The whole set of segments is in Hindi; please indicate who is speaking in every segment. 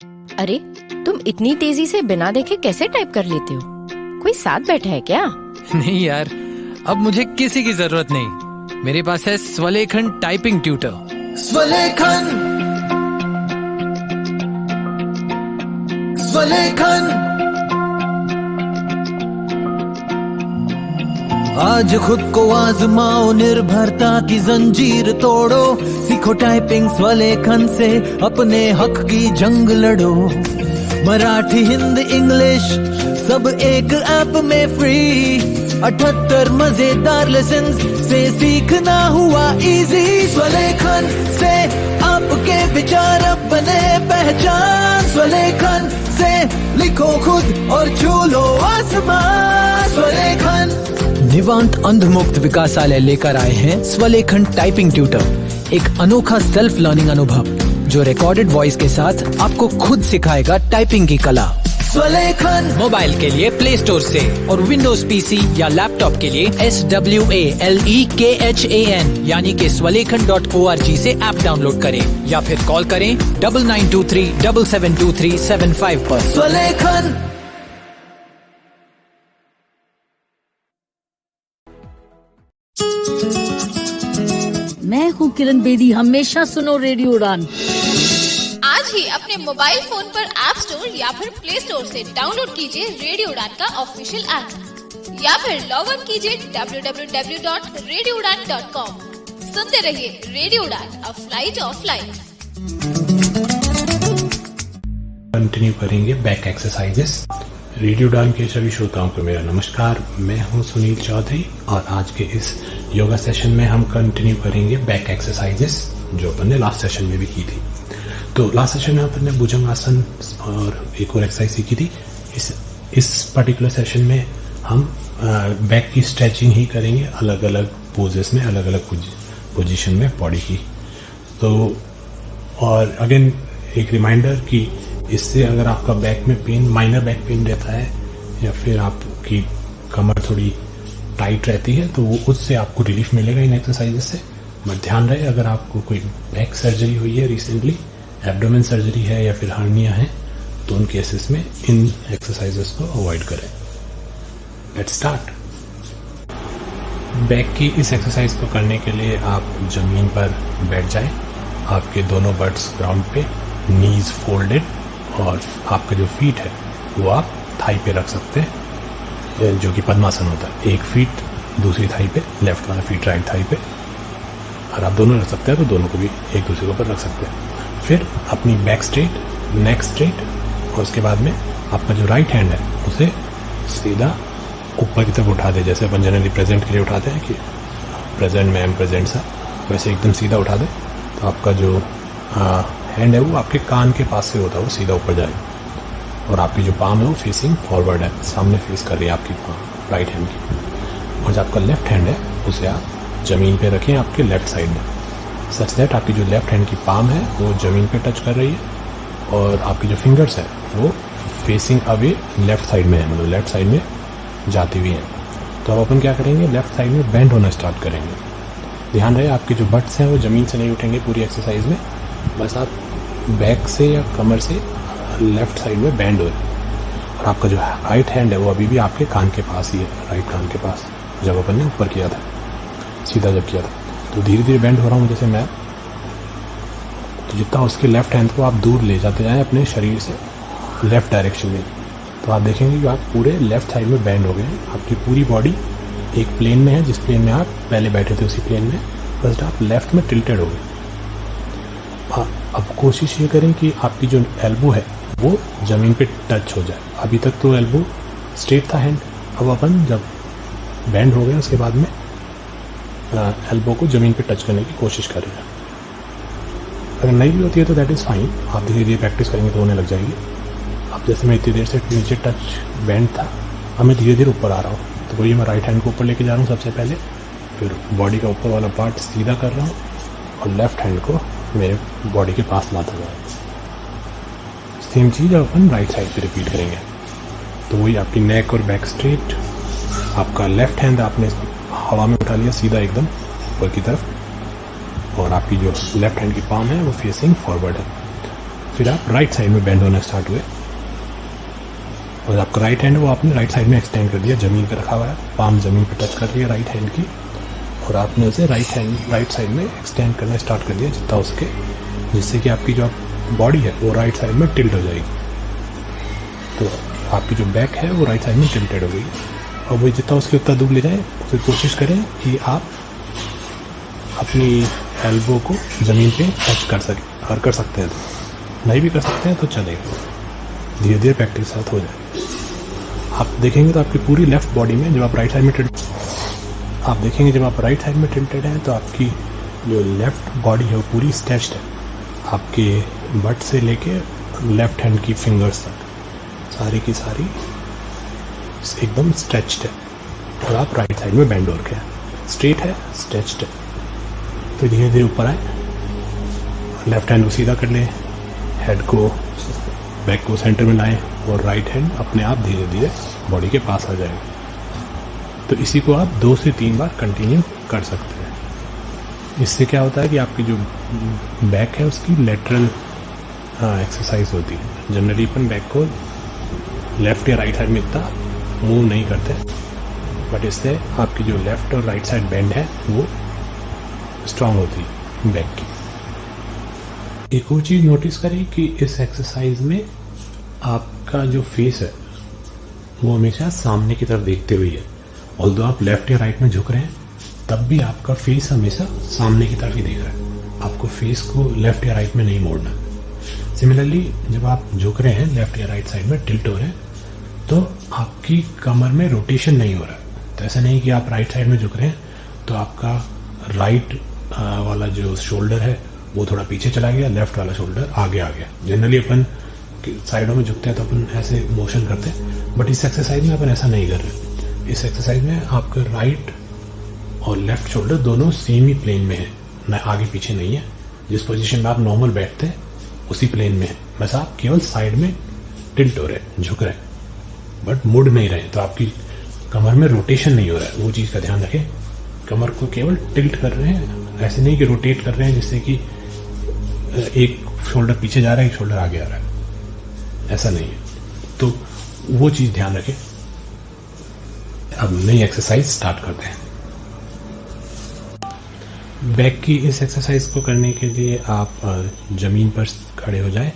Speaker 1: अरे, तुम इतनी तेजी से बिना देखे कैसे टाइप कर लेते हो? कोई साथ बैठा है क्या?
Speaker 2: नहीं यार, अब मुझे किसी की जरूरत नहीं। मेरे पास है स्वलेखन टाइपिंग ट्यूटर।
Speaker 3: स्वलेखन, स्वलेखन। आज खुद को आजमाओ, निर्भरता की जंजीर तोड़ो, सीखो टाइपिंग स्वलेखन से, अपने हक की जंग लड़ो। मराठी, हिंदी, इंग्लिश सब एक ऐप में फ्री, 78 मजेदार लेसन से सीखना हुआ इजी। स्वलेखन से आपके विचार अब बने पहचान, स्वलेखन से लिखो खुद और छू लो आसमान। स्वलेखन।
Speaker 2: निवांत अंधमुक्त विकासालय लेकर आए हैं स्वलेखन टाइपिंग ट्यूटर, एक अनोखा सेल्फ लर्निंग अनुभव जो रिकॉर्डेड वॉइस के साथ आपको खुद सिखाएगा टाइपिंग की कला।
Speaker 3: स्वलेखन।
Speaker 2: मोबाइल के लिए प्ले स्टोर से और विंडोज पीसी या लैपटॉप के लिए SWALEKHAN यानी कि swalekhan.org से ऐप डाउनलोड करें या फिर कॉल करें 9923772375 पर।
Speaker 3: स्वलेखन।
Speaker 4: मैं हूँ किरण बेदी, हमेशा सुनो रेडियो उड़ान।
Speaker 5: आज ही अपने मोबाइल फोन पर ऐप स्टोर या फिर प्ले स्टोर से डाउनलोड कीजिए रेडियो उड़ान का ऑफिशियल ऐप या फिर लॉग इन कीजिए www.radioudan.com। सुनते रहिए रेडियो उड़ान, a flight of life.
Speaker 6: Continue करेंगे बैक एक्सरसाइजेस। रेडियो उड़ान के सभी श्रोताओं को मेरा नमस्कार। मैं हूं सुनील चौधरी और आज के इस योगा सेशन में हम कंटिन्यू करेंगे बैक एक्सरसाइजेस जो अपन ने लास्ट सेशन में भी की थी। तो लास्ट सेशन में अपन ने भुजंगासन और एक और एक्सरसाइज सीखी थी। इस पर्टिकुलर सेशन में हम बैक की स्ट्रेचिंग ही करेंगे, अलग अलग पोजेस में, अलग अलग पोजीशन में बॉडी की। तो और अगेन एक रिमाइंडर कि इससे अगर आपका बैक में पेन, माइनर बैक पेन रहता है या फिर आपकी कमर थोड़ी टाइट रहती है तो वो उससे आपको रिलीफ मिलेगा इन एक्सरसाइजेस से। बट ध्यान रहे, अगर आपको कोई बैक सर्जरी हुई है रिसेंटली, एब्डोमेन सर्जरी है या फिर हर्निया है, तो उन केसेस में इन एक्सरसाइजेस को अवॉइड करें। Let's start. बैक की इस एक्सरसाइज को करने के लिए आप जमीन पर बैठ जाएं, आपके दोनों बट्स ग्राउंड पे, नीज फोल्डेड, और आपका जो फीट है वो आप थाई पे रख सकते हैं, जो कि पद्मासन होता है। एक फीट दूसरी थाई पे, लेफ्ट वाला फीट राइट थाई पे, और आप दोनों रख सकते हैं तो दोनों को भी एक दूसरे के ऊपर रख सकते हैं। फिर अपनी बैक स्ट्रेट, नेक स्ट्रेट, और उसके बाद में आपका जो राइट हैंड है उसे सीधा ऊपर की तरफ उठा दे, जैसे अपन जनरली प्रेजेंट के लिए उठाते हैं कि प्रेजेंट में एम प्रेजेंट सा, वैसे एकदम सीधा उठा दे। तो आपका जो हैंड है वो आपके कान के पास से होता है, वो सीधा ऊपर जाए, और आपकी जो पाम है वो फेसिंग फॉरवर्ड है, सामने फेस कर रही है आपकी पाम राइट हैंड की। और जो आपका लेफ्ट हैंड है उसे आप जमीन पे रखें आपके लेफ्ट साइड में, सच दैट आपकी जो लेफ्ट हैंड की पाम है वो जमीन पे टच कर रही है और आपकी जो फिंगर्स है वो फेसिंग अवे लेफ्ट साइड में है, मतलब लेफ्ट साइड में जाती हुई है। तो अब अपन क्या करेंगे, लेफ्ट साइड में बेंड होना स्टार्ट करेंगे। ध्यान रहे आपके जो बट्स हैं वो जमीन से नहीं उठेंगे पूरी एक्सरसाइज में, बस आप बैक से या कमर से लेफ्ट साइड में बेंड हो रहे हैं। और आपका जो राइट हैंड है वो अभी भी आपके कान के पास ही है, राइट कान के पास, जब अपन ने ऊपर किया था, सीधा जब किया था। तो धीरे धीरे बेंड हो रहा हूँ जैसे मैं, तो जितना उसके लेफ्ट हैंड को आप दूर ले जाते जाएं अपने शरीर से लेफ्ट डायरेक्शन में, तो आप देखेंगे कि आप पूरे लेफ्ट साइड में बेंड हो गए हैं। आपकी पूरी बॉडी एक प्लेन में है, जिस प्लेन में आप पहले बैठे थे उसी प्लेन में, बस आप लेफ्ट में टिल्टेड हो गए। अब कोशिश ये करें कि आपकी जो एल्बो है वो ज़मीन पे टच हो जाए। अभी तक तो एल्बो स्ट्रेट था हैंड, अब अपन जब बेंड हो गए उसके बाद में एल्बो को ज़मीन पे टच करने की कोशिश कर रहे हैं। अगर नहीं भी होती है तो दैट इज़ फाइन, आप धीरे धीरे प्रैक्टिस करेंगे तो होने लग जाएगी। अब जैसे मैं इतनी देर से नीचे टच बेंड था, अब मैं धीरे धीरे ऊपर आ रहा हूँ, तो वही मैं राइट हैंड को ऊपर लेके जा रहा हूँ सबसे पहले, फिर बॉडी का ऊपर वाला पार्ट सीधा कर रहा हूँ और लेफ्ट हैंड को मेरे बॉडी के पास लाता हुआ। सेम चीज़ अपन राइट साइड पे रिपीट करेंगे। तो वही आपकी नेक और बैक स्ट्रेट, आपका लेफ्ट हैंड आपने हवा में उठा लिया सीधा एकदम ऊपर की तरफ, और आपकी जो लेफ्ट हैंड की पाम है वो फेसिंग फॉरवर्ड है। फिर आप राइट साइड में बेंड होना स्टार्ट हुए, और आपका राइट हैंड वो आपने राइट साइड में एक्सटेंड कर दिया, ज़मीन पे रखा हुआ है, पाम ज़मीन पे टच कर रही है राइट हैंड की, और आपने उसे राइट साइड में एक्सटेंड करना स्टार्ट कर दिया जितना उसके, जिससे कि आपकी जो बॉडी है वो राइट साइड में टिल्ट हो जाएगी। तो आपकी जो बैक है वो राइट साइड में टिल्टेड हो गई। और वो जितना उसके उतना दूर ले जाए, फिर कोशिश करें कि आप अपनी एल्बो को ज़मीन पे टच कर सकें, और कर सकते हैं तो, नहीं भी कर सकते हैं तो चलेगा, धीरे धीरे प्रैक्टिस साथ हो जाए। आप देखेंगे तो आपकी पूरी लेफ्ट बॉडी में जब आप राइट साइड में टिल्टेड हैं तो आपकी जो लेफ्ट बॉडी है वो पूरी स्ट्रेच्ड है, आपके बट से लेके लेफ्ट हैंड की फिंगर्स तक सारी की सारी एकदम स्ट्रेच्ड है, और आप राइट साइड में बेंड हो रखे हैं, स्ट्रेट है, स्ट्रेच्ड है। तो धीरे धीरे ऊपर आए, लेफ्ट हैंड को सीधा कर लें, हेड को बैक को सेंटर में लाएं, और राइट हैंड अपने आप धीरे धीरे बॉडी के पास आ जाएगा। तो इसी को आप 2 से 3 बार कंटिन्यू कर सकते हैं। इससे क्या होता है कि आपकी जो बैक है उसकी लेटरल एक्सरसाइज होती है। जनरली अपन बैक को लेफ्ट या राइट साइड में इतना मूव नहीं करते, बट इससे आपकी जो लेफ्ट और राइट साइड बेंड है वो स्ट्रांग होती है बैक की। एक और चीज़ नोटिस करें कि इस एक्सरसाइज में आपका जो फेस है वो हमेशा सामने की तरफ देखते हुए है। ऑल्दो आप लेफ्ट या राइट में झुक रहे हैं तब भी आपका फेस हमेशा सामने की तरफ ही देख रहा है, आपको फेस को लेफ्ट या राइट में नहीं मोड़ना। सिमिलरली जब आप झुक रहे हैं लेफ्ट या राइट साइड में टिल्ट हो रहे हैं तो आपकी कमर में रोटेशन नहीं हो रहा है। तो ऐसा नहीं कि आप राइट साइड में झुक रहे हैं तो आपका राइट वाला जो शोल्डर है वो थोड़ा पीछे चला गया, लेफ्ट वाला शोल्डर आगे आ गया। जनरली अपन साइडों में झुकते हैं तो अपन ऐसे मोशन करते हैं, बट इस एक्सरसाइज में अपन ऐसा नहीं कर रहे। इस एक्सरसाइज में आपका राइट और लेफ्ट शोल्डर दोनों सेम ही प्लेन में है, न आगे पीछे नहीं है। जिस पोजीशन में आप नॉर्मल बैठते हैं उसी प्लेन में है, बस आप केवल साइड में टिल्ट हो रहे हैं, झुक रहे हैं, बट मुड़ नहीं रहे। तो आपकी कमर में रोटेशन नहीं हो रहा है, वो चीज़ का ध्यान रखें। कमर को केवल टिल्ट कर रहे हैं, ऐसे नहीं कि रोटेट कर रहे हैं जिससे कि एक शोल्डर पीछे जा रहा है एक शोल्डर आगे आ रहा है, ऐसा नहीं है। तो वो चीज़ ध्यान रखें। अब नई एक्सरसाइज स्टार्ट करते हैं। बैक की इस एक्सरसाइज को करने के लिए आप जमीन पर खड़े हो जाएं,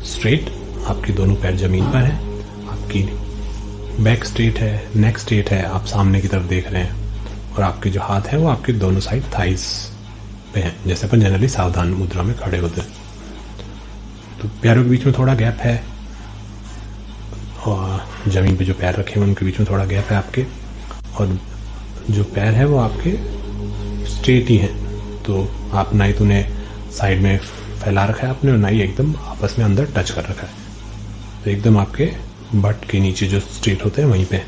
Speaker 6: स्ट्रेट, आपके दोनों पैर जमीन पर हैं, आपकी बैक स्ट्रेट है, नेक स्ट्रेट है, आप सामने की तरफ देख रहे हैं, और आपके जो हाथ है वो आपके दोनों साइड थाइस पे हैं, जैसे अपन जनरली सावधान मुद्रा में खड़े होते हैं। तो पैरों के बीच में थोड़ा गैप है, और जमीन पे जो पैर रखे हुए उनके बीच में थोड़ा गैप है आपके, और जो पैर है वो आपके स्ट्रेट ही हैं। तो आप ना ही तो उन्हें साइड में फैला रखा है आपने, और ना ही एकदम आपस में अंदर टच कर रखा है। तो एकदम आपके बट के नीचे जो स्ट्रेट होते हैं वहीं पे।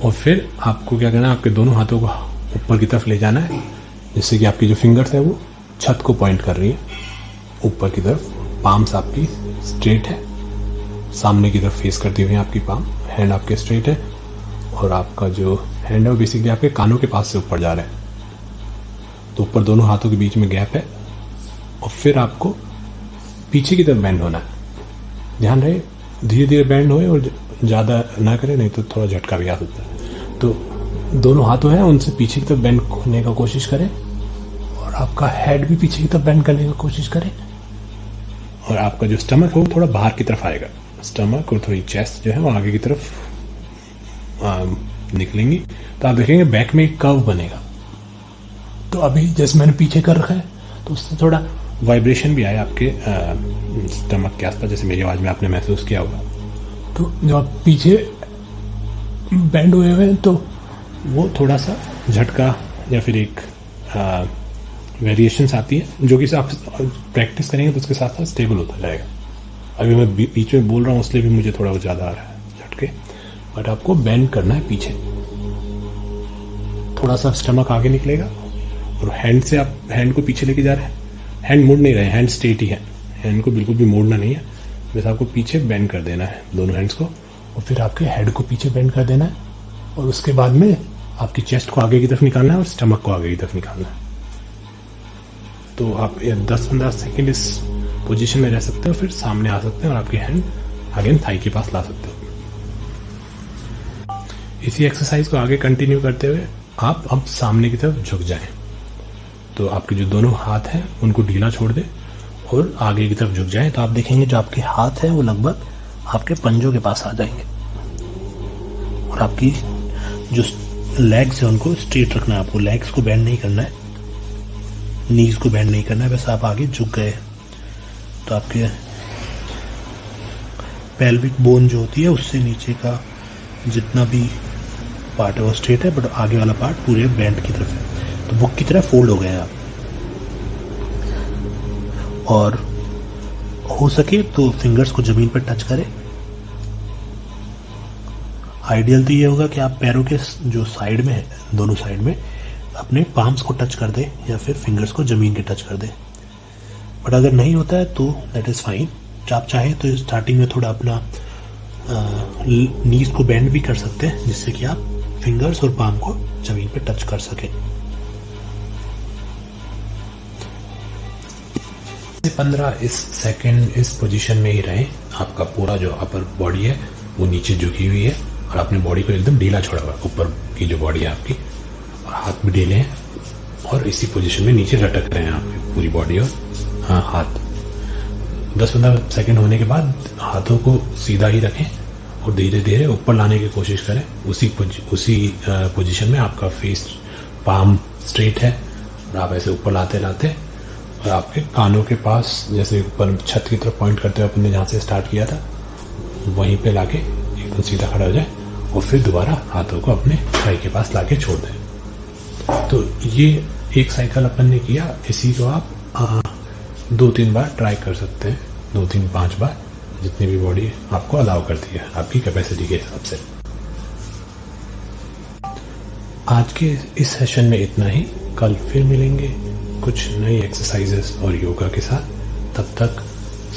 Speaker 6: और फिर आपको क्या करना है, आपके दोनों हाथों को ऊपर की तरफ ले जाना है, जिससे कि आपकी जो फिंगर्स है वो छत को पॉइंट कर रही है ऊपर की तरफ। पाम्स आपकी स्ट्रेट है, सामने की तरफ फेस करती हुई आपकी पाम, हैंड आपके स्ट्रेट है, और आपका जो हैंड है वो बेसिकली आपके कानों के पास से ऊपर जा रहा है। तो ऊपर दोनों हाथों के बीच में गैप है, और फिर आपको पीछे की तरफ बेंड होना है। ध्यान रहे धीरे धीरे बेंड होए और ज़्यादा ना करें, नहीं तो थोड़ा झटका भी आ सकता है। तो दोनों हाथों हैं उनसे पीछे की तरफ बेंड होने का कोशिश करें, और आपका हेड भी पीछे की तरफ बेंड करने की कोशिश करें, और आपका जो स्टमक है वो थोड़ा बाहर की तरफ आएगा। स्टमक और थोड़ी चेस्ट जो है वो आगे की तरफ निकलेंगी। तो आप देखेंगे बैक में एक कर्व बनेगा। तो अभी जैसे मैंने पीछे कर रखा है तो उससे थोड़ा वाइब्रेशन भी आया आपके स्टमक के आसपास, जैसे मेरी आवाज़ में आपने महसूस किया होगा। तो जब आप पीछे बेंड हुए हुए हैं तो वो थोड़ा सा झटका या फिर एक वेरिएशंस आती है, जो कि आप प्रैक्टिस करेंगे तो उसके साथ साथ स्टेबल होता जाएगा। अभी मैं बीच में बोल रहा हूँ इसलिए भी मुझे थोड़ा ज़्यादा आ रहा है झटके, बट आपको बेंड करना है पीछे। थोड़ा सा स्टमक आगे निकलेगा, और हैंड से आप हैंड को पीछे लेके जा रहे हैं, हैंड मुड़ नहीं रहे, हैंड स्ट्रेट ही है, हैंड को बिल्कुल भी मोड़ना नहीं है, बस आपको पीछे बेंड कर देना है दोनों हैंड्स को, और फिर आपके हेड को पीछे बेंड कर देना है, और उसके बाद में आपकी चेस्ट को आगे की तरफ निकालना है और स्टमक को आगे की तरफ निकालना है। तो आप 10-15 सेकेंड इस पोजीशन में रह सकते हो, फिर सामने आ सकते हैं और आपकी हैंड अगेन थाई के पास ला सकते हो। इसी एक्सरसाइज को आगे कंटिन्यू करते हुए आप अब सामने की तरफ झुक जाएं। तो आपके जो दोनों हाथ हैं उनको ढीला छोड़ दें और आगे की तरफ झुक जाएं। तो आप देखेंगे जो आपके हाथ हैं वो लगभग आपके पंजों के पास आ जाएंगे और आपकी जो लेग्स है उनको स्ट्रेट रखना है। आपको लेग्स को बेंड नहीं करना है, नीज को बेंड नहीं करना है, बस आप आगे झुक गए। तो आपके पेल्विक बोन जो होती है उससे नीचे का जितना भी पार्ट है वो स्ट्रेट है, बट आगे वाला पार्ट पूरे बेंड की तरफ है। तो बुक की तरह फोल्ड हो गए आप। और हो सके तो फिंगर्स को जमीन पर टच करें। आइडियल तो ये होगा कि आप पैरों के जो साइड में है, दोनों साइड में अपने पाम्स को टच कर दें या फिर फिंगर्स को जमीन के टच कर दें। बट अगर नहीं होता है तो दैट इज़ फाइन। आप चाहें तो स्टार्टिंग में थोड़ा अपना नीज को बेंड भी कर सकते हैं, जिससे कि आप फिंगर्स और पाम को जमीन पे टच कर सकें। 15 इस सेकंड इस पोजीशन में ही रहें। आपका पूरा जो अपर बॉडी है वो नीचे झुकी हुई है और आपने बॉडी को एकदम ढीला छोड़ा हुआ है। ऊपर की जो बॉडी है आपकी और हाथ भी ढीले हैं और इसी पोजीशन में नीचे लटक रहे हैं आपकी पूरी बॉडी और हाथ। 10-15 सेकंड होने के बाद हाथों को सीधा ही रखें और धीरे धीरे ऊपर लाने की कोशिश करें। उसी पोजीशन में आपका फेस पाम स्ट्रेट है और आप ऐसे ऊपर लाते लाते और आपके कानों के पास, जैसे ऊपर छत की तरफ पॉइंट करते हुए अपने जहाँ से स्टार्ट किया था वहीं पे लाके एकदम सीधा खड़ा हो जाए और फिर दोबारा हाथों को अपने थाई के पास लाके छोड़ दें। तो ये एक साइकिल अपन ने किया। इसी को आप 2-3 बार ट्राई कर सकते हैं, 2-3-5 बार, जितनी भी बॉडी आपको अलाउ करती है आपकी कैपेसिटी के हिसाब से। आज के इस सेशन में इतना ही। कल फिर मिलेंगे कुछ नई एक्सरसाइजेस और योगा के साथ। तब तक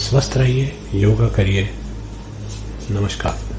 Speaker 6: स्वस्थ रहिए, योगा करिए। नमस्कार।